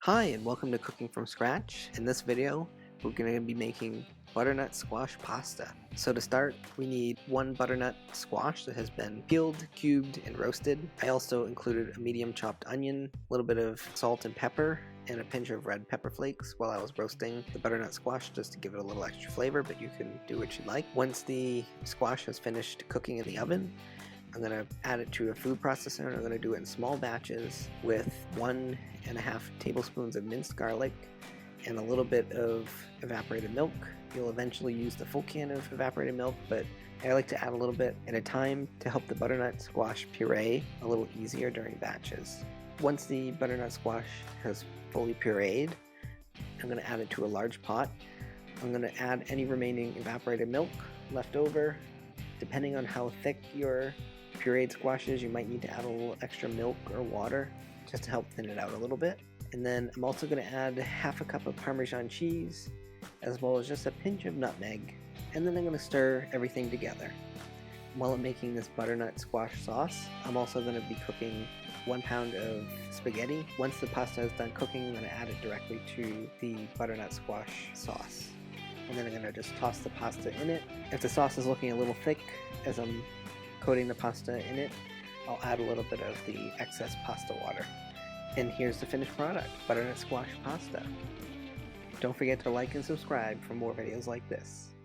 Hi and welcome to Cooking from Scratch. In this video, we're going to be making butternut squash pasta. So to start, we need one butternut squash that has been peeled, cubed, and roasted. I also included a medium chopped onion, a little bit of salt and pepper, and a pinch of red pepper flakes while I was roasting the butternut squash just to give it a little extra flavor, but you can do what you like. Once the squash has finished cooking in the oven, I'm going to add it to a food processor, and I'm going to do it in small batches with 1.5 tablespoons of minced garlic and a little bit of evaporated milk. You'll eventually use the full can of evaporated milk, but I like to add a little bit at a time to help the butternut squash puree a little easier during batches. Once the butternut squash has fully pureed, I'm going to add it to a large pot. I'm going to add any remaining evaporated milk left over. Depending on how thick your pureed squash is, you might need to add a little extra milk or water just to help thin it out a little bit. And then I'm also going to add half a cup of parmesan cheese as well as just a pinch of nutmeg, and then I'm going to stir everything together. While I'm making this butternut squash sauce, I'm also going to be cooking 1 pound of spaghetti. Once the pasta is done cooking, I'm going to add it directly to the butternut squash sauce. And then I'm going to just toss the pasta in it. If the sauce is looking a little thick as I'm coating the pasta in it, I'll add a little bit of the excess pasta water. And here's the finished product, butternut squash pasta. Don't forget to like and subscribe for more videos like this.